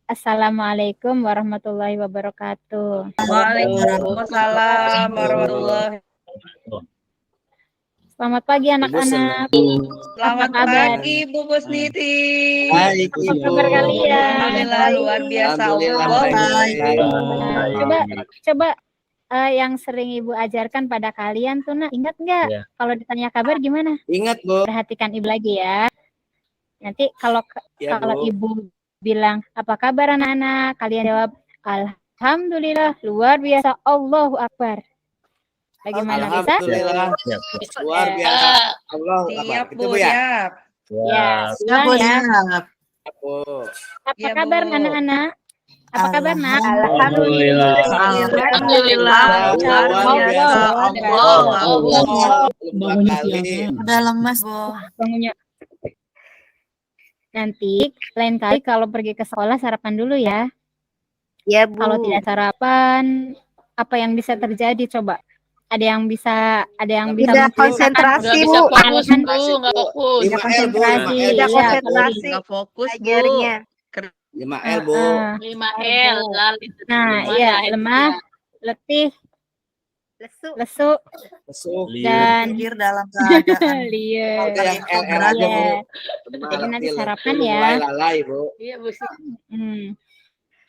Assalamualaikum warahmatullahi wabarakatuh. Waalaikumsalam warahmatullahi wabarakatuh. Selamat pagi anak-anak. Selamat pagi Bu Kusniti. Baik, Apa kabar kalian? Alhamdulillah luar biasa. Coba yang sering Ibu ajarkan pada kalian tuh, ingat nggak? Ya. Kalau ditanya kabar gimana? Ingat, Bu. Perhatikan Ibu lagi ya. Nanti kalau Ya, Bu. Ibu bilang apa kabar anak-anak, kalian jawab alhamdulillah luar biasa, Allahu Akbar. Bagaimana bisa? Alhamdulillah luar biasa. Allahu Akbar. Siap Itu, Bu, Bu, ya? siap. Ya, ulang ya. Bu. Apa Ya, kabar Bu. anak-anak? Apa kabar, Nak? Alhamdulillah. Alhamdulillah. Luar biasa. Allah. Udah lemas, Bu. Bangunnya. Nanti lain kali kalau pergi ke sekolah sarapan dulu ya. Ya, Bu. Kalau tidak sarapan, apa yang bisa terjadi coba? Ada yang bisa Tidak konsentrasi, Bu. Fokus, Bu. Nggak fokus. 5L, Bu. konsentrasi. 5L. Tidak Iya, konsentrasi. Nggak fokus, Bu. Ajarnya. 5L, Bu. 5L. Nah, iya, lemah, letih, lesu, Lesu. dan Tidur dalam keadaan. liar. Udah yang LL aja, Bu. Jadi nanti Lesu, sarapan lesu, ya. mulai lalai, Bu. Iya, Bu.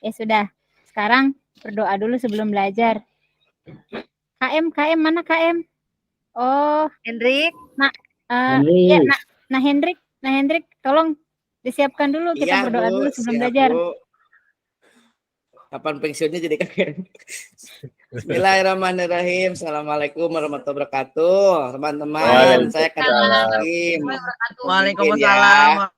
Ya sudah. Sekarang berdoa dulu sebelum belajar. KM, mana KM? Oh, Hendrik, ya, nah Hendrik, tolong disiapkan dulu, kita Iya, berdoa Bu. dulu sebelum Siap, belajar. Bu. Kapan pensiunnya jadi kakek? Bismillahirrahmanirrahim. Assalamualaikum warahmatullahi wabarakatuh. Teman-teman, saya Hakim. Waalaikumsalam.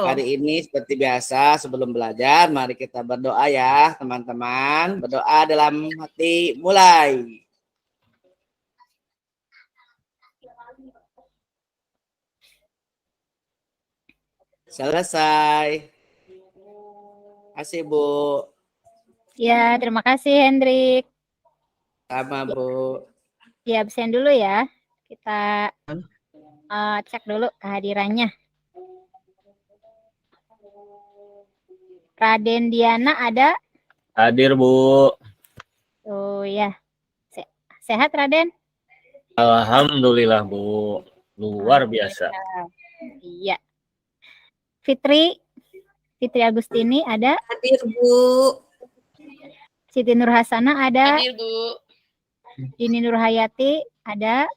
Hari ini seperti biasa sebelum belajar, mari kita berdoa ya teman-teman. Berdoa dalam hati, mulai. Selesai. Kasih, Bu. Ya, terima kasih Hendrik. Sama, Bu. Ya, absen dulu ya. Kita cek dulu kehadirannya. Raden Diana ada? Hadir, Bu. Oh ya. Sehat Raden? Alhamdulillah, Bu. Luar biasa. Iya. Fitri Agustini ada? hadir, Bu. Siti Nurhasana ada? Hadir, Bu. Dini Nurhayati ada?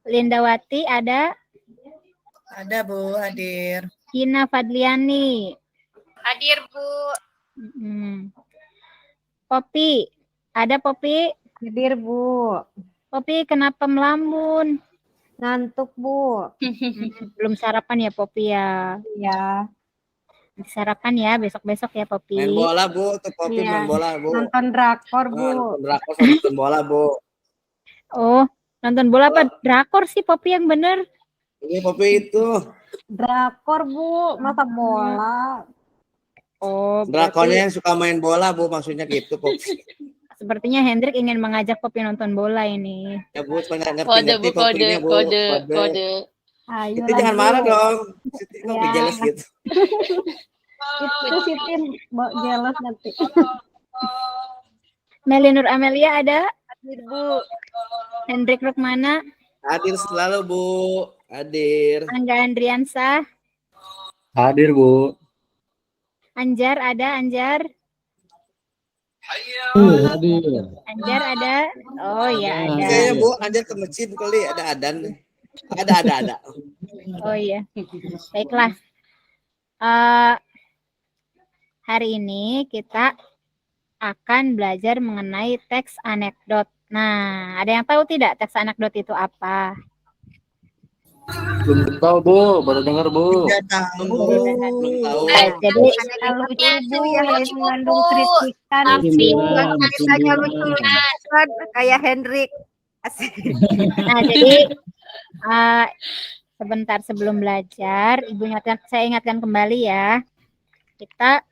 Lindawati ada? Ada, Bu, hadir. Ina Fadliani. Hadir, Bu. Popi. Ada Popi? Hadir, Bu. Popi kenapa melamun? Ngantuk, Bu. Belum sarapan ya Popi ya? Ya. Sarapan ya besok-besok ya Popi. Main bola, Bu. Tuh Popi Iya. main bola, Bu. Nonton drakor, Bu. Nonton drakor sama nonton bola, Bu. Oh, nonton bola apa? Drakor sih Popi yang bener. Ini Popi itu. Drakor, Bu. Masa bola. Oh, Drakornya yang suka main bola, Bu. Maksudnya gitu, Popi. Sepertinya Hendrik ingin mengajak Popi nonton bola ini. Ya, Bu. Ngerti Kode, Bu. Popinya, Bu. Kode. Ayo Itu jangan lanjut. marah dong. Siti kok Ya. jelas gitu. Itu Siti jelas nanti. Melinur Amelia ada? Hadir, Bu. Hendrik Rukmana? Hadir selalu, Bu. Hadir. Angga Andriansah? Hadir, Bu. Anjar ada? Anjar? Hadir. Anjar ada? Oh ya ada. Kayaknya, Bu, Anjar ke masjid kali ada adan. Ada. Oh iya. Baiklah. Hari ini kita akan belajar mengenai teks anekdot. Nah, ada yang tahu tidak teks anekdot itu apa? Belum tahu, Bu. Baru dengar, Bu. Tidak tahu. Belum tahu. Jadi Lucu, Bu, yang mengandung kritikan. Ceritanya lucu, kayak Hendrik. Asik. Nah, jadi sebentar sebelum belajar, saya ingatkan kembali ya. Kita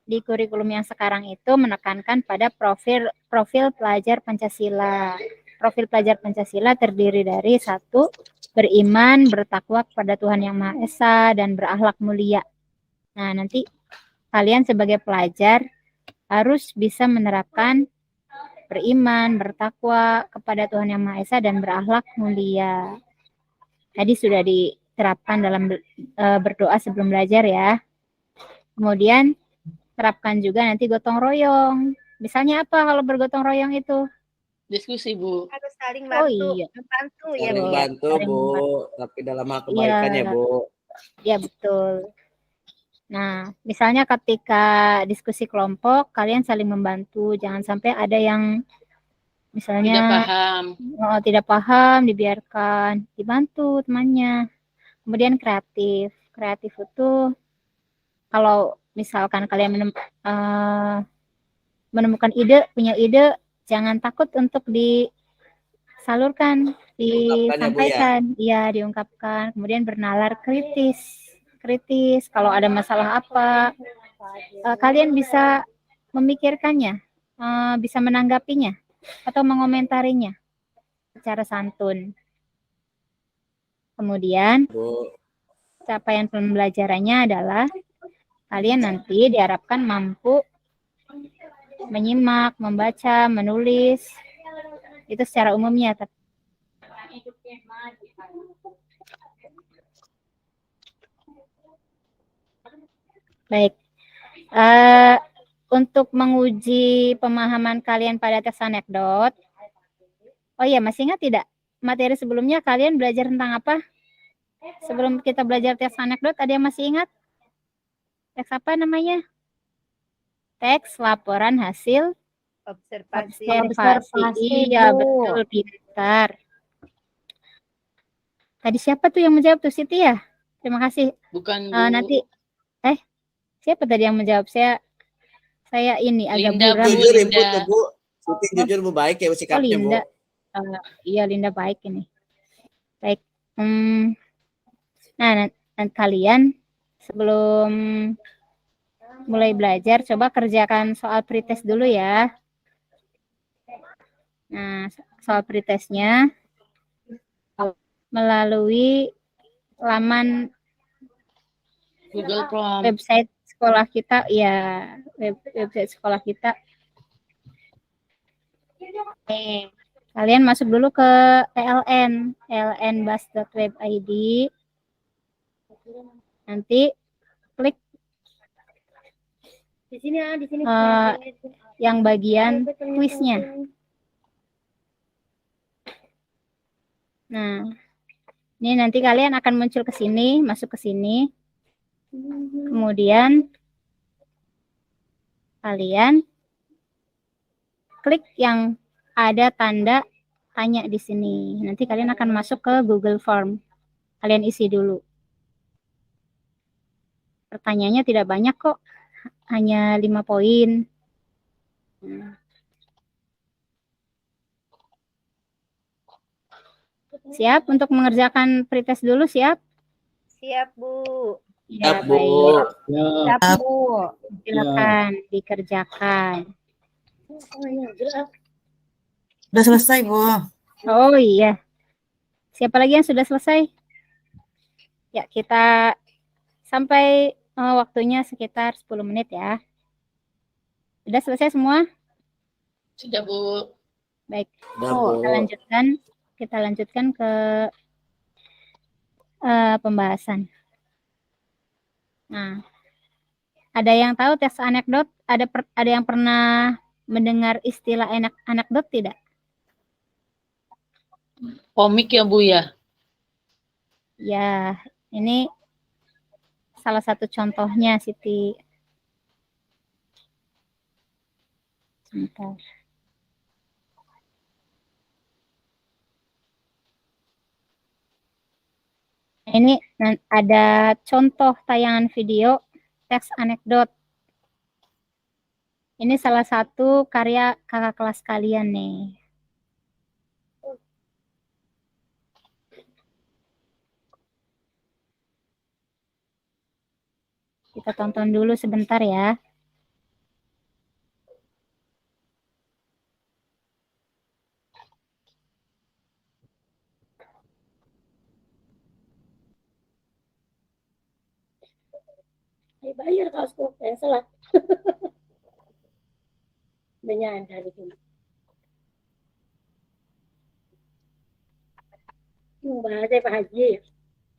di kurikulum yang sekarang itu menekankan pada profil pelajar Pancasila. profil pelajar Pancasila terdiri dari 1. Beriman, bertakwa kepada Tuhan Yang Maha Esa, dan berakhlak mulia. Nah, nanti kalian sebagai pelajar harus bisa menerapkan beriman, bertakwa kepada Tuhan Yang Maha Esa, dan berakhlak mulia. Tadi sudah diterapkan dalam berdoa sebelum belajar ya. Kemudian terapkan juga nanti gotong royong. Misalnya apa kalau bergotong royong itu? Diskusi, Bu. Harus saling Oh bantu, iya, membantu ya, Saling Bu. bantu, saling Bu. membantu. Tapi dalam hal kebaikan ya, Bu. Ya betul. Nah, misalnya ketika diskusi kelompok, kalian saling membantu. Jangan sampai ada yang Tidak misalnya paham. tidak paham, dibiarkan, dibantu temannya. Kemudian kreatif. Kreatif itu kalau misalkan kalian menemukan ide, punya ide, jangan takut untuk disalurkan, disampaikan, ya diungkapkan. Kemudian bernalar kritis. Kalau ada masalah apa, kalian bisa memikirkannya, bisa menanggapinya atau mengomentarinya secara santun. Kemudian capaian pembelajarannya adalah kalian nanti diharapkan mampu menyimak, membaca, menulis, itu secara umumnya. Baik, untuk menguji pemahaman kalian pada teks anekdot, oh iya, masih ingat tidak materi sebelumnya kalian belajar tentang apa? Sebelum kita belajar teks anekdot, ada yang masih ingat? Teks apa namanya? Teks laporan hasil Observasi. Iya, betul, pintar. Tadi siapa tuh yang menjawab tuh, Siti ya? Terima kasih. Bukan, Bu. Nanti siapa tadi yang menjawab? Saya ini agak Linda, buram. Bu. Jujur, Ibu Linda. tuh, Bu. Siti jujur, Bu, baik ya sikapnya, Bu. Linda. Iya, Linda baik ini. Baik. Nah, kalian sebelum mulai belajar, coba kerjakan soal pretest dulu ya. Nah, soal pretestnya melalui laman Google Form. website sekolah kita, ya, website sekolah kita. Kalian masuk dulu ke lnbas.web.id. Nanti klik di sini yang bagian kuisnya. Nah, ini nanti kalian akan muncul ke sini, masuk ke sini. Kemudian kalian klik yang ada tanda tanya di sini. Nanti kalian akan masuk ke Google Form. Kalian isi dulu. Pertanyaannya tidak banyak kok, hanya 5 poin. Siap untuk mengerjakan pretest dulu, siap? Siap, Bu. Ya, Siap, Bu. baik. Siap, Bu. Silakan dikerjakan. Udah selesai, Bu. Oh iya. Siapa lagi yang sudah selesai? Ya, kita sampai waktunya sekitar 10 menit ya. Sudah selesai semua? Sudah, Bu. Baik. Udah, Bu. Kita lanjutkan ke pembahasan. Nah, ada yang tahu teks anekdot? Ada yang pernah mendengar istilah anekdot tidak? Komik ya, Bu ya? Ya, ini salah satu contohnya, Siti. Sebentar. Ini ada contoh tayangan video teks anekdot. Ini salah satu karya kakak kelas kalian nih. Kita tonton dulu sebentar ya. Bayar kaos kok, salah. Banyak hari ini. Bahasa Pak Haji.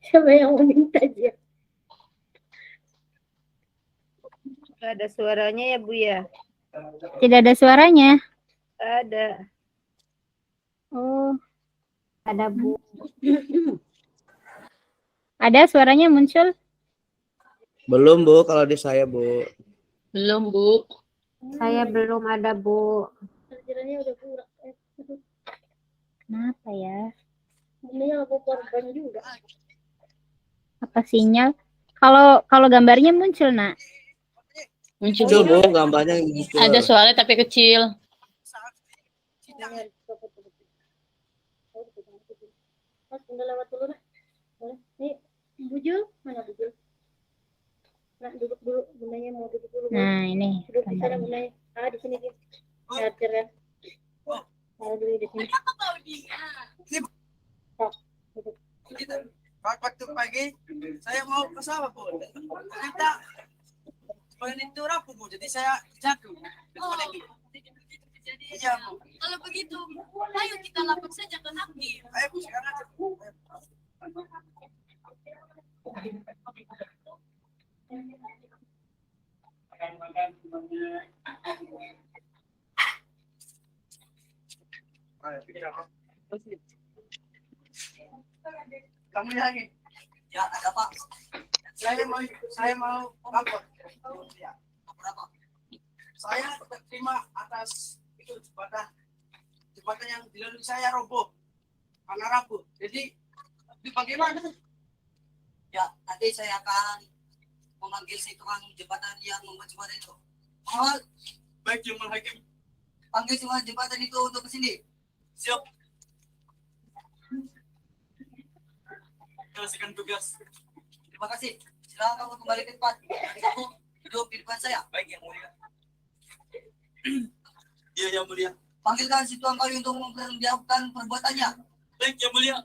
Siapa yang mau minta dia? Nggak ada suaranya ya Bu ya? Tidak ada suaranya. Ada. Oh, ada Bu. Ada suaranya muncul? Belum Bu, kalau di saya Bu. Belum, Bu. Saya belum ada, Bu. Kiranya udah kurang. Kenapa ya? Ini aku korban juga. Apa sinyal? Kalau gambarnya muncul, Nak. Muncul, Muncul Bu. Bu, gambarnya muncul. Ada suara tapi kecil. Mas, udah lewat dulu lah. Boleh. Nih, Bujul. Mana Bujul? Nah, duduk dulu. Bundanya mau duduk dulu. Nah, ini Duduk di sana gambarnya. bundanya. Di sini dia. Charger ya. Dulu di sini. Waktu pagi saya mau ke sawah Bu. Ternyata itu rapuh Bu. Jadi saya jatuh. Iya Bu. Kalau begitu, ayo kita lapor saja ke Hakim. Ayo Bu sekarang aja Bu. Kamu lagi? Ya ada Pak. Saya mau lapor. Ya. Apa? Saya terima atas itu jembatan yang dilalui saya roboh karena rapuh. Jadi bagaimana? Ya nanti saya akan memanggil si tukang jembatan yang membuat jembatan itu. Oh, baik Jumlah Hakim. Panggil semua jembatan itu untuk ke sini. Siap. Selesaikan tugas. Terima kasih. Silakan kamu kembali ke tempat. Kamu duduk di depan saya. Baik yang mulia. Iya yang mulia. Panggilkan si tuan kayu untuk memperlihatkan perbuatannya. Baik yang mulia.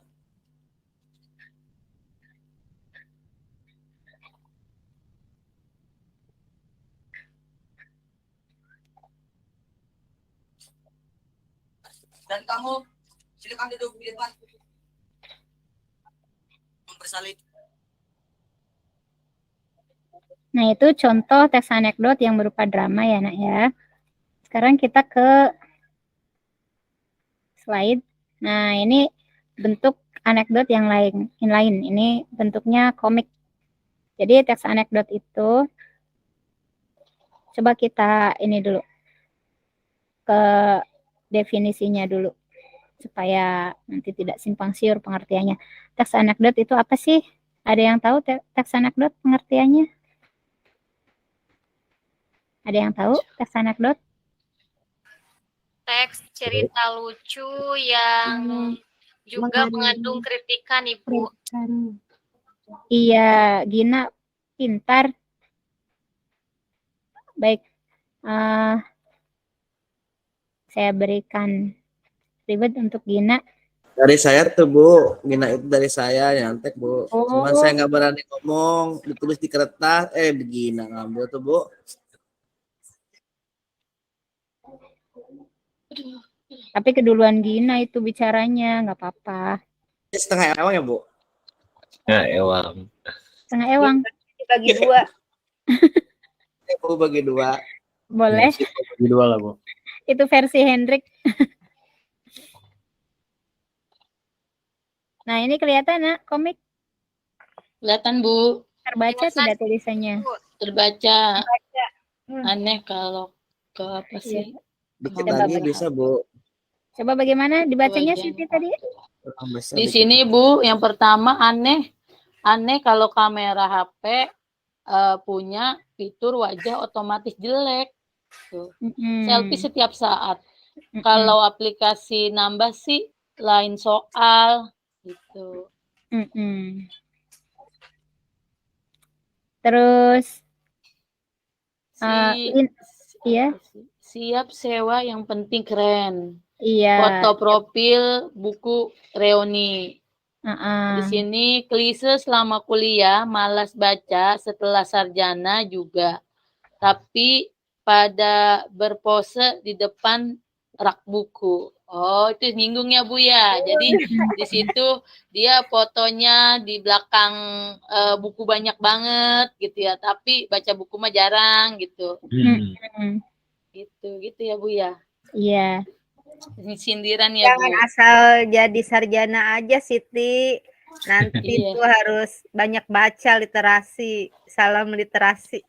Dan kamu silakan duduk di depan. Bersalin. Nah, itu contoh teks anekdot yang berupa drama ya, Nak ya. Sekarang kita ke slide. Nah, ini bentuk anekdot yang lain. Ini bentuknya komik. Jadi teks anekdot itu coba kita ini dulu ke definisinya dulu supaya nanti tidak simpang siur pengertiannya. Teks anekdot itu apa sih? Ada yang tahu teks anekdot pengertiannya? Ada yang tahu teks anekdot? Teks cerita lucu yang juga mengandung kritikan, Ibu. Iya, Gina pintar. Baik, saya berikan ribet untuk Gina. Dari saya tuh Bu, Gina itu dari saya nyontek Bu. Oh. Cuman saya nggak berani ngomong, ditulis di kertas, Gina ngambil tuh Bu. Tapi keduluan Gina itu bicaranya, nggak apa-apa. Setengah ewang ya Bu? Ya, ewang. Setengah ewang. Bagi dua. Bu bagi dua. Boleh. Bagi dua lah Bu. Itu versi Hendrik. Nah, ini kelihatan Nak, komik. Kelihatan, Bu. Terbaca tidak tulisannya? Terbaca. Aneh kalau ke apa sih? Dikit lagi bisa Bu. Coba bagaimana dibacanya Siti tadi? Di sini Bu, yang pertama aneh kalau kamera HP punya fitur wajah otomatis jelek. Tuh. Selfie setiap saat. Kalau aplikasi nambah sih lain soal gitu. Terus iya. Siap sewa yang penting keren. Iya. Foto profil buku reuni. Di sini klise selama kuliah, malas baca, setelah sarjana juga. Tapi pada berpose di depan rak buku. Oh, itu nyinggung ya Bu ya. Jadi di situ dia fotonya di belakang buku banyak banget gitu ya. Tapi baca buku mah jarang gitu. Gitu ya Bu ya. Iya. Ini sindiran ya Jangan Bu. asal jadi sarjana aja, Siti. Nanti Iya. tuh harus banyak baca, literasi. Salam literasi.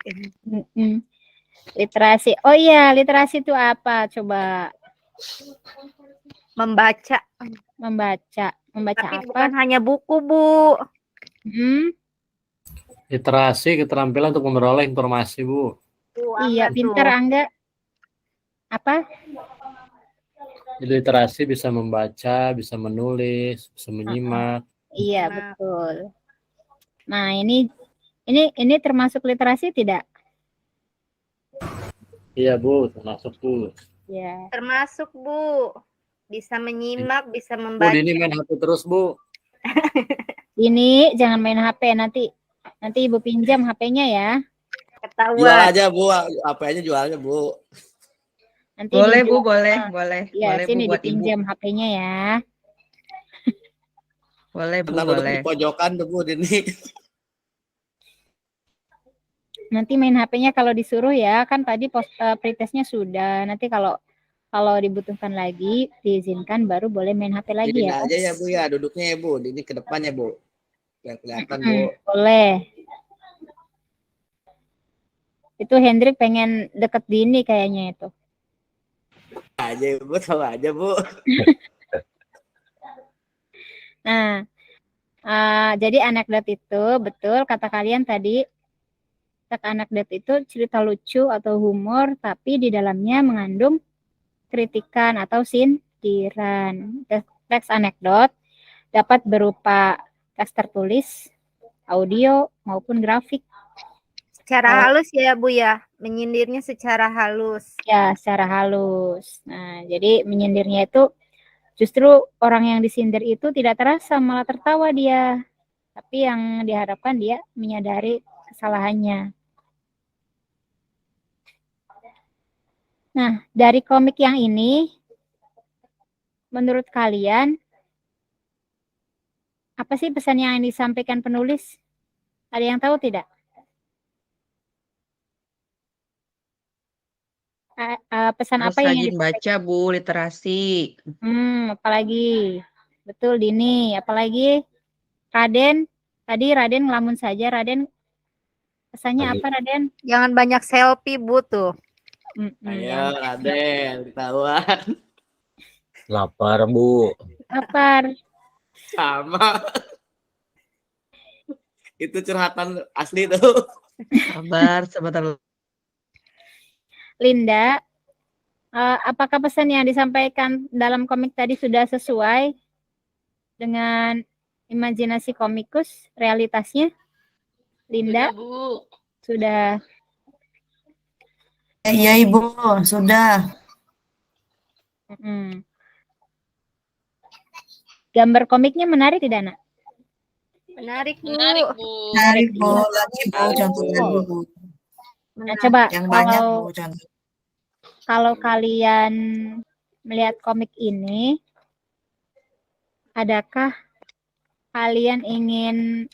Literasi. Oh iya, literasi itu apa? Coba. Membaca. Membaca Tapi apa? bukan hanya buku, Bu. Literasi keterampilan untuk memperoleh informasi, Bu. Iya, pintar Angga. Apa? Jadi literasi bisa membaca, bisa menulis, bisa menyimak. Iya, betul. Nah, ini termasuk literasi tidak? Iya, Bu, termasuk, Bu. Ya. Termasuk, Bu. Bisa menyimak, bisa Bu, membaca. Dini main HP terus, Bu. Ini jangan main HP, nanti Ibu pinjam HP-nya ya. Ketahuan. Jual aja Bu, HP-nya jualnya Bu. Nanti Boleh dijual. Bu, boleh. Ya, Boleh sini Bu buat Ibu. dipinjam HP-nya ya. Boleh Bu, Pernah duduk boleh. di pojokan tuh Bu Dini. Nanti main HP-nya kalau disuruh ya, kan tadi pretestnya sudah. Nanti kalau dibutuhkan lagi, diizinkan baru boleh main HP lagi Dini ya. aja ya Bu ya, duduknya ya Bu. Dini ke depannya Bu. Biar kelihatan Bu. Boleh. Itu Hendrik pengen deket Dini kayaknya itu. Aja Bu, tahu aja Bu. Nah, jadi anekdot itu betul kata kalian tadi. Anekdot itu cerita lucu atau humor, tapi di dalamnya mengandung kritikan atau sindiran. Teks anekdot dapat berupa teks tertulis, audio, maupun grafik. Secara halus ya Bu ya, menyindirnya secara halus. Ya, secara halus. Nah, jadi menyindirnya itu justru orang yang disindir itu tidak terasa, malah tertawa dia. Tapi yang diharapkan dia menyadari kesalahannya. Nah, dari komik yang ini, menurut kalian, apa sih pesan yang disampaikan penulis? Ada yang tahu tidak? Pesan Harus apa yang rajin baca Bu, literasi. Apalagi? Betul Dini, apalagi? Raden, tadi Raden ngelamun saja. Raden, pesannya apa Raden? Jangan banyak selfie Bu tuh. Ayo Raden, ketahuan. Lapar, Bu. Lapar. Sama. Itu curhatan asli tuh. Sabar, sebentar. Linda, apakah pesan yang disampaikan dalam komik tadi sudah sesuai dengan imajinasi komikus, realitasnya? Linda? Sudah, Bu. Sudah. Iya Ibu, sudah. Gambar komiknya menarik tidak, Nak? Menarik Bu. Menarik Bu. Menarik Bu, lagi Bu, contoh lagi Bu. Nah, coba Yang banyak Bu, contoh. Kalau kalian melihat komik ini, adakah kalian ingin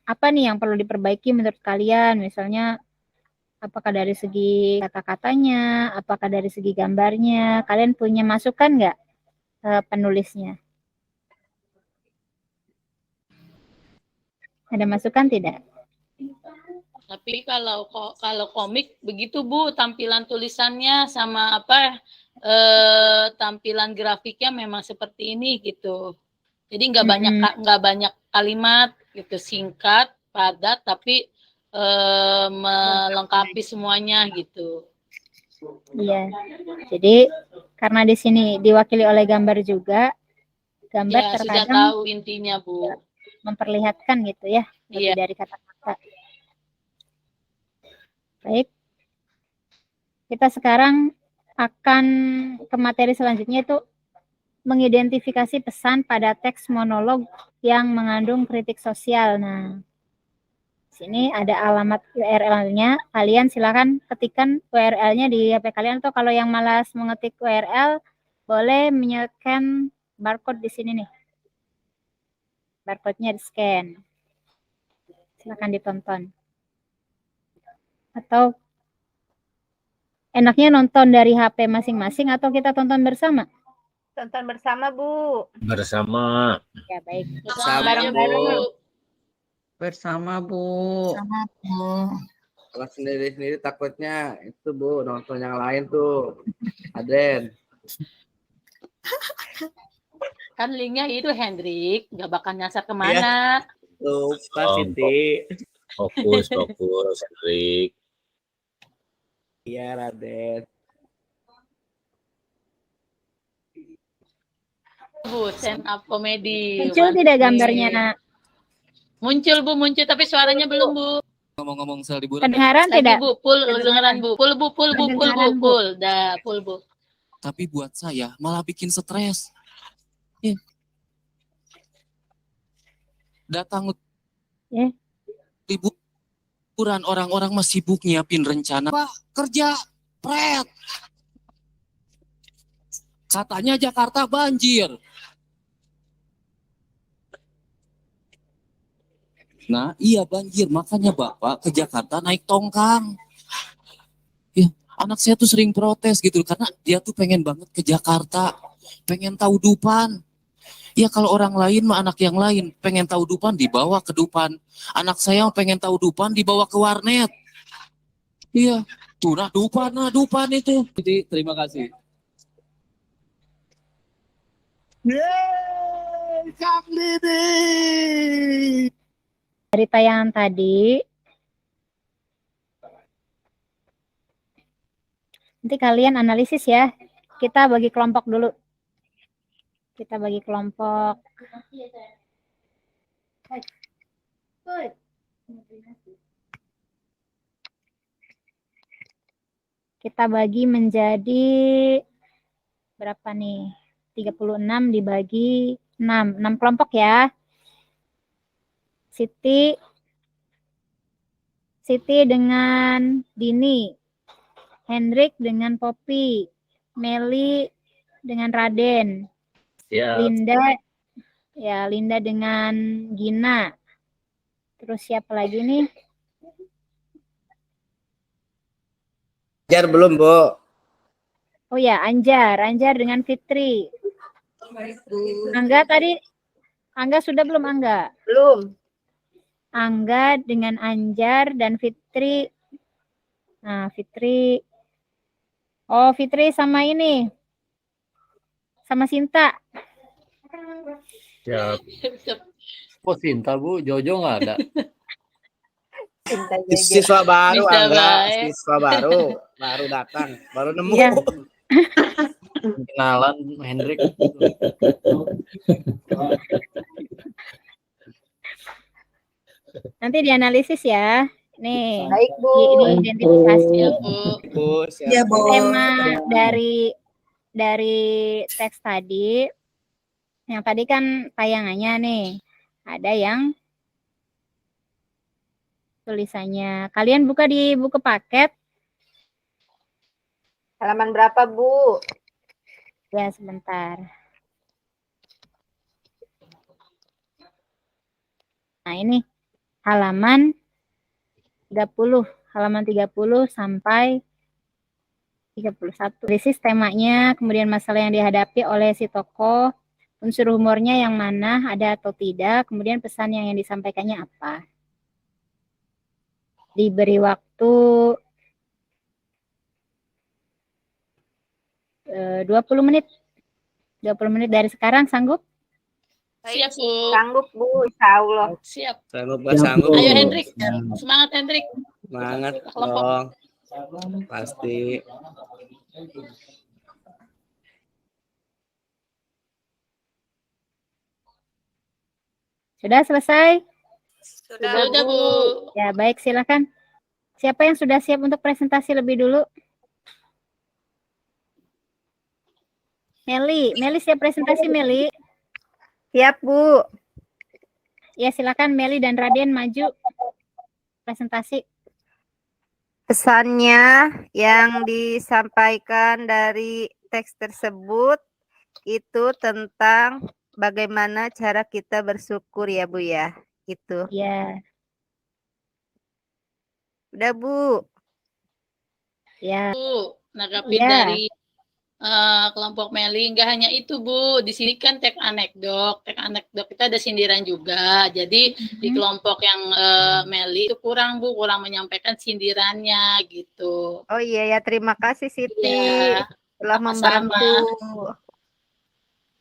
apa nih yang perlu diperbaiki menurut kalian? Misalnya, apakah dari segi kata-katanya, apakah dari segi gambarnya? Kalian punya masukan nggak penulisnya? Ada masukan tidak? Tapi kalau komik begitu Bu, tampilan tulisannya sama tampilan grafiknya memang seperti ini gitu. Jadi nggak banyak kalimat gitu, singkat, padat, tapi melengkapi semuanya gitu. Iya. Jadi karena di sini diwakili oleh gambar juga, gambar Ya, sudah terkadang tahu intinya Bu. Memperlihatkan gitu ya, lebih dari kata-kata. Baik. Kita sekarang akan ke materi selanjutnya, itu mengidentifikasi pesan pada teks monolog yang mengandung kritik sosial. Nah, sini ada alamat URL-nya. Kalian silakan ketikkan URL-nya di HP kalian, atau kalau yang malas mengetik URL boleh menyekan barcode di sini nih. Barcode-nya di-scan. Silakan ditonton. Atau enaknya nonton dari HP masing-masing atau kita tonton bersama? Tonton bersama, Bu. Bersama. Ya, baik. Sama, Bareng-bareng. Bu. Bersama, Bu. Kalau sendiri-sendiri takutnya itu, Bu, nonton yang lain tuh. Aden. Kan linknya itu Hendrik, nggak bakal nyasar kemana. Lupa, Siti. Fokus, Hendrik. Iya, Raden. Bu, stand up komedi. Muncul tidak gambarnya, Nak? Muncul, Bu, muncul. Tapi suaranya belum, Bu. Ngomong-ngomong soal liburan. Kedengaran Lagi, tidak? Bu. Full, kedengeran, Bu. Full, Bu. Kedengaran, Bu. Full. Dah, full, Bu. Tapi buat saya malah bikin stres. Ya. Datang Ya. liburan, orang-orang masih sibuk nyiapin rencana. Pak, kerja, pret. Katanya Jakarta banjir. Nah, iya banjir. Makanya Bapak ke Jakarta naik tongkang. Ya, anak saya tuh sering protes gitu. Karena dia tuh pengen banget ke Jakarta. Pengen tahu Dupan. Ya kalau orang lain mah anak yang lain. Pengen tahu Dupan dibawa ke Dupan. Anak saya pengen tahu Dupan dibawa ke warnet. Iya. Tuh nah Dupan itu. Jadi terima kasih. Yeay, Kang Didi. Dari tayangan tadi, nanti kalian analisis ya. Kita bagi kelompok dulu. Kita bagi kelompok. Kita bagi menjadi berapa nih? 36 dibagi 6. 6 kelompok ya. Siti dengan Dini, Hendrik dengan Poppy, Meli dengan Raden, Siap. Linda dengan Gina. Terus siapa lagi nih? Anjar belum, Bu? Oh ya, Anjar dengan Fitri. Angga sudah belum, Angga? Belum. Angga dengan Anjar dan Fitri. Nah, Fitri. Oh, Fitri sama ini. Sama Sinta. Siap. Kok Sinta, Bu? Jojo nggak ada? Siswa baru, Bisa, Angga. baik. Siswa baru datang, baru nemu. Iya. Kenalan Hendrik. Nanti dianalisis ya. Nih. Baik, Bu. Ini identifikasi. Ya, Bu. Bu, siap. Iya, Bu. Tema dari teks tadi. Yang tadi kan tayangannya nih. Ada yang tulisannya. Kalian buka di buku paket. Halaman berapa, Bu? Ya, sebentar. Nah, ini halaman 30 sampai 31. Analisis temanya, kemudian masalah yang dihadapi oleh si tokoh, unsur humornya yang mana, ada atau tidak, kemudian pesan yang disampaikannya apa. Diberi waktu 20 menit. 20 menit dari sekarang, sanggup? Siap, Bu. Sanggup, Bu. Insya Allah. Siap. Sanggup. Ayo, Hendrik. Semangat, Hendrik. Semangat Kelompok. dong. Pasti. Sudah selesai? Sudah, Bu. Ya, baik, silakan. Siapa yang sudah siap untuk presentasi lebih dulu? Meli siap presentasi Meli? Siap, Bu. Ya silakan Meli dan Raden maju presentasi. Pesannya yang disampaikan dari teks tersebut itu tentang bagaimana cara kita bersyukur ya, Bu ya. Gitu. Ya, Udah, Bu. ya, Bu, nanggapin ya. dari kelompok Meli, nggak hanya itu Bu, di sini kan teks anekdot kita ada sindiran juga. Jadi di kelompok yang Meli itu kurang Bu, kurang menyampaikan sindirannya gitu. Oh iya ya, terima kasih Siti Ya, telah sama-sama. membantu.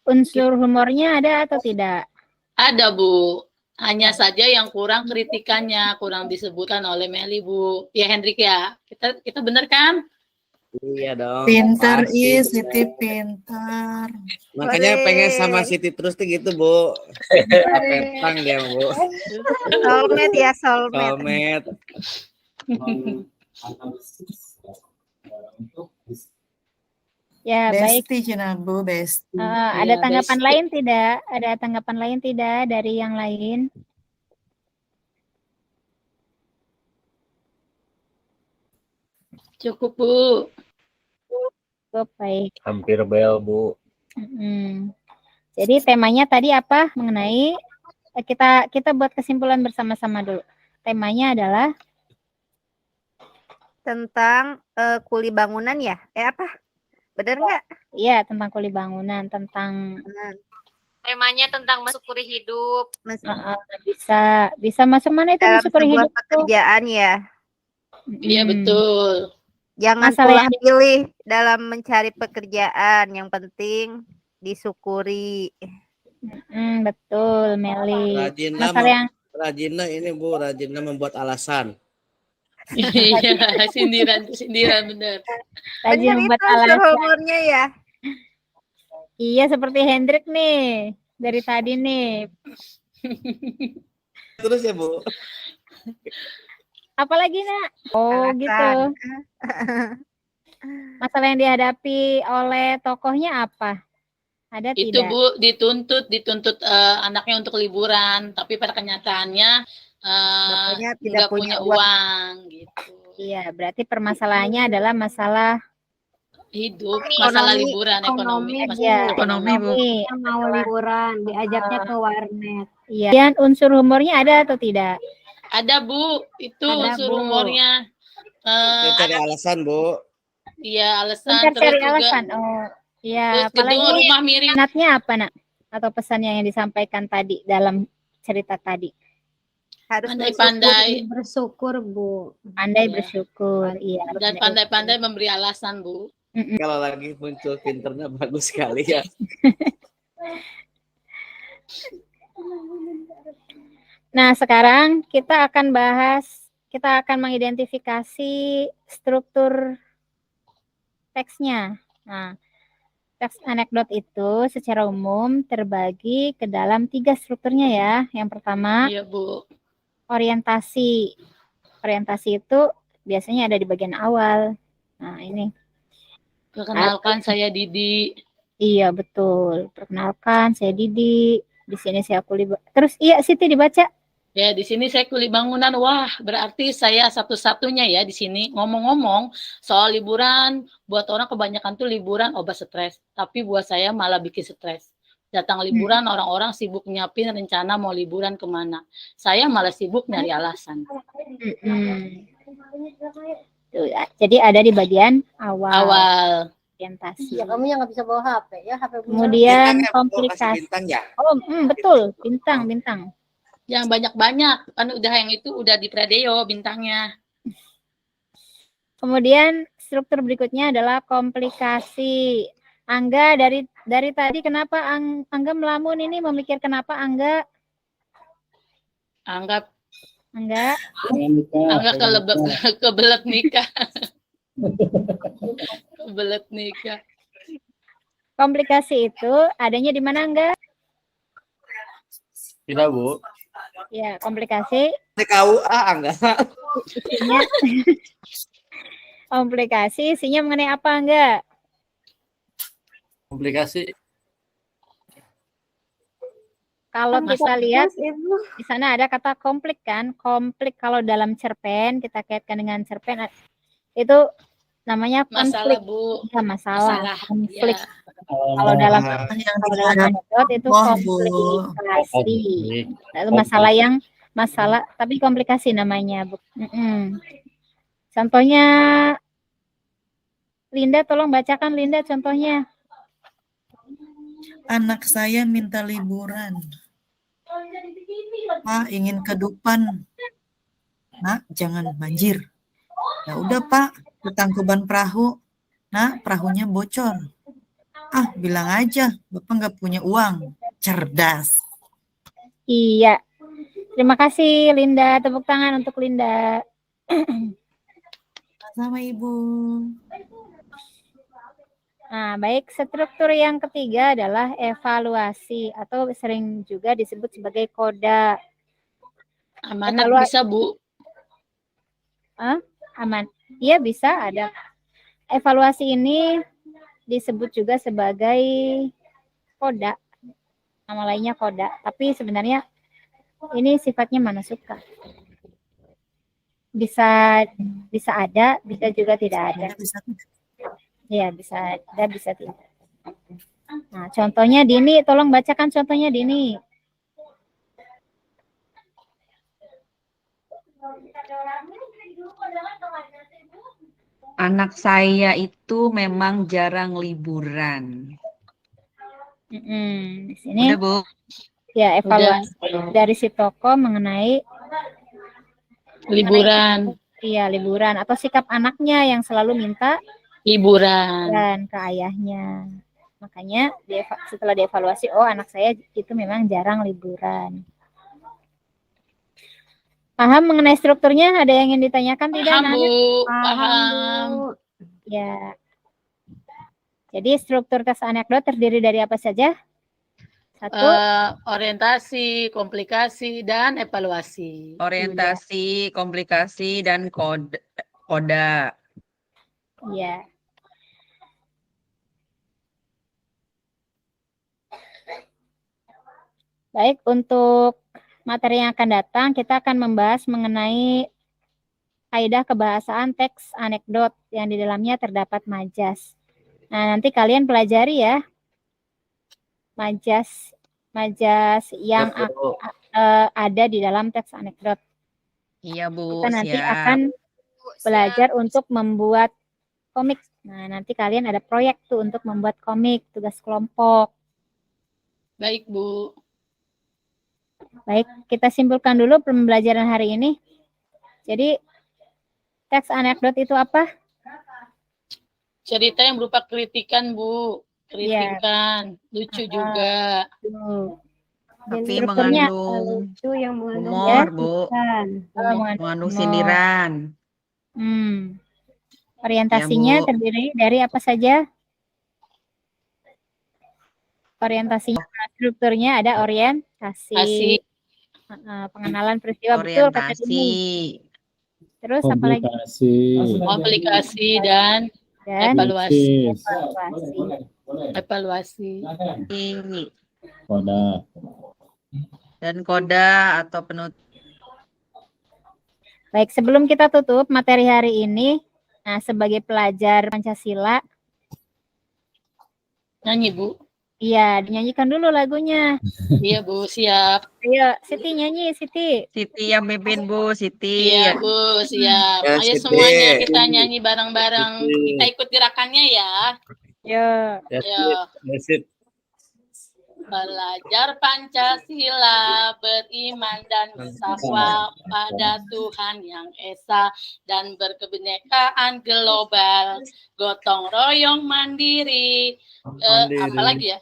Unsur humornya ada atau tidak? Ada Bu, hanya saja yang kurang kritikannya, kurang disebutkan oleh Meli Bu. Ya Hendrik ya, kita bener kan? Iya dong. Pintar, pasti. Siti pintar. Makanya pengen sama Siti terus tuh gitu, Bu. Petang dia, Bu. Soulmate ya, soulmate. Soulmate. Ya, baik. Besti Cina Bu, besti. Ada Iya, tanggapan besti. lain tidak? Ada tanggapan lain tidak dari yang lain? Cukup Bu. Oh, baik. Hampir bel, Bu. Jadi temanya tadi apa? Mengenai kita buat kesimpulan bersama-sama dulu. Temanya adalah Tentang kuli bangunan ya? Apa? Bener nggak? ya tentang kuli bangunan, tentang Temanya tentang mensyukuri hidup. bisa masuk mana itu Dalam mensyukuri sebuah hidup tuh? pekerjaan ya. Iya betul. Jangan Masalah tulah pilih dalam mencari pekerjaan. Yang penting disyukuri. Betul, Meli. Rajinlah, Masalah yang rajinlah ini Bu, rajinlah membuat alasan. Iya, sindiran bener. rajin Bener membuat itu unsur alasan. humornya ya. Iya, seperti Hendrik nih dari tadi nih. Terus ya, Bu. Apalagi nak? Oh, Alasan. gitu. Masalah yang dihadapi oleh tokohnya apa? Ada Itu tidak? Bu dituntut anaknya untuk liburan, tapi pada kenyataannya Bapaknya tidak nggak punya punya uang gitu. Iya, berarti permasalahannya adalah masalah Hidup, masalah Ekonomi. liburan, ekonomi, Iya, masalah Ekonomi, Bu. Yang mau liburan, diajaknya ke warnet. Iya. Dan unsur humornya ada atau tidak? Ada Bu, itu Ada, unsur Bu. humornya. Dia cari alasan, Bu. Iya alasan Pintar terus cari juga alasan. Oh, iya. terus gedung Apalagi rumah miring. minatnya apa nak? Atau pesan yang disampaikan tadi dalam cerita tadi? Harus Pandai-pandai Bersyukur, Bu. Pandai Iya. bersyukur. Iya. dan pandai-pandai memberi alasan Bu. Kalau lagi muncul pinternya bagus sekali ya. Nah, sekarang kita akan mengidentifikasi struktur teksnya. Nah, teks anekdot itu secara umum terbagi ke dalam 3 strukturnya ya. Yang pertama, Iya Bu. orientasi. Orientasi itu biasanya ada di bagian awal. Nah, ini. Perkenalkan saya Didi. Iya, betul. Perkenalkan, saya Didi. Di sini saya kuli. Terus iya, Siti dibaca. Ya, di sini saya kuli bangunan. Wah, berarti saya satu-satunya ya di sini. Ngomong-ngomong soal liburan, buat orang kebanyakan tuh liburan obat stres. Tapi buat saya malah bikin stres. Datang liburan, orang-orang sibuk nyiapin rencana mau liburan kemana. Saya malah sibuk nyari alasan. Tuh, jadi ada di bagian awal. Awal. Orientasi. Ya, kamu yang nggak bisa bawa HP ya, HP Kemudian Bintang ya, Bu, kasih komplikasi. bintang ya. Oh, betul. Bintang. Yang banyak-banyak. Kan udah yang itu udah di Pradeo bintangnya. Kemudian struktur berikutnya adalah komplikasi. Angga dari tadi kenapa Angga melamun ini memikir kenapa Angga Anggap kebelet nikah. Kebelet nikah. komplikasi itu adanya di mana Angga? Tidak, Bu. Ya, komplikasi TKUA enggak? komplikasi isinya mengenai apa Angga? Komplikasi. Kalau kita lihat Ibu. di sana ada kata konflik kan? Konflik kalau dalam cerpen kita kaitkan dengan cerpen itu namanya Masalah, konflik. Bu. Ya, masalah, konflik. Ya. Kalau dalam Yang kalau tidak dalam ada anekdot itu Allah, Bu. komplikasi. Itu masalah tapi komplikasi namanya, Bu. Contohnya Linda, tolong bacakan Linda contohnya. Anak saya minta liburan. Pak, ingin ke Dupan. Nak, jangan banjir. Ya udah, Pak, hutang ke ban perahu. Nak, perahunya bocor. Ah, bilang aja, Bapak nggak punya uang. Cerdas. Iya. Terima kasih Linda, tepuk tangan untuk Linda. Sama Ibu. Nah, baik, struktur yang ketiga adalah evaluasi atau sering juga disebut sebagai koda. Amanat bisa, Bu. Aman. Iya, bisa ada. Evaluasi ini disebut juga sebagai koda. Nama lainnya koda, tapi sebenarnya ini sifatnya mana suka. Bisa ada, bisa juga tidak ada. Ya, bisa ada, bisa tidak. Nah, contohnya Dini, tolong bacakan contohnya Dini. Anak saya itu memang jarang liburan. Di sini Udah, Bu. ya evaluasi dari si tokoh mengenai liburan. Iya, liburan atau sikap anaknya yang selalu minta liburan dan ke ayahnya. Makanya setelah dievaluasi, oh anak saya itu memang jarang liburan. Paham mengenai strukturnya? Ada yang ingin ditanyakan tidak? Paham, Bu. Paham. Ya. Jadi struktur tes anekdot terdiri dari apa saja? Satu. Orientasi, komplikasi, dan evaluasi. Orientasi, komplikasi, dan koda. Iya. Baik, untuk materi yang akan datang, kita akan membahas mengenai kaidah kebahasaan teks anekdot yang di dalamnya terdapat majas. Nah, nanti kalian pelajari ya majas yang ada di dalam teks anekdot. Iya, Bu. Kita nanti siap. akan belajar untuk membuat komik. Nah, nanti kalian ada proyek tuh untuk membuat komik, tugas kelompok. Baik, Bu. Baik, kita simpulkan dulu pembelajaran hari ini. Jadi, teks anekdot itu apa? Cerita yang berupa kritikan, Bu. Kritikan, lucu juga. Tapi mengandung Lucu yang mengandung humor, Bu. Mengandung sindiran. Orientasinya Ya, Bu. terdiri dari apa saja? Orientasinya, strukturnya ada orientasi, pengenalan peristiwa, betul kata Dini. Terus apa lagi? Komplikasi dan evaluasi. Evaluasi. Koda. Dan koda atau penutup. Baik, sebelum kita tutup materi hari ini, nah sebagai pelajar Pancasila, nyanyi, Bu. Iya, dinyanyikan dulu lagunya. Iya, Bu, siap. Ayo, Siti nyanyi, Siti. Siti yang pimpin, Bu, Siti. Iya, Bu, siap. Ya, Ayo Siti. semuanya kita nyanyi bareng-bareng. Kita ikut gerakannya ya. Yo. Belajar Pancasila, beriman dan bersakwa pada Tuhan yang Esa dan berkebinekaan global, gotong royong mandiri. Apa lagi ya?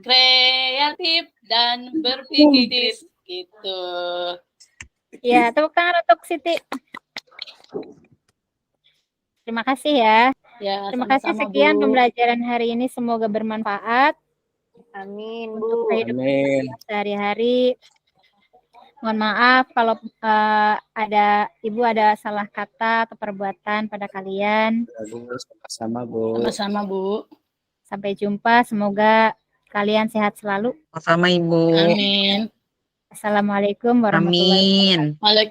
Kreatif dan berpikir gitu. Ya, tepuk tangan untuk Siti. Terima kasih ya. Ya, terima kasih sekian pembelajaran hari ini, semoga bermanfaat. Amin, Untuk Bu. kehidupan sehari-hari. Mohon maaf kalau ada Ibu ada salah kata atau perbuatan pada kalian. Sama Bu. Sama-sama, Bu. Sampai jumpa, semoga kalian sehat selalu. Sama Ibu. Amin. Assalamualaikum warahmatullahi wabarakatuh. Amin.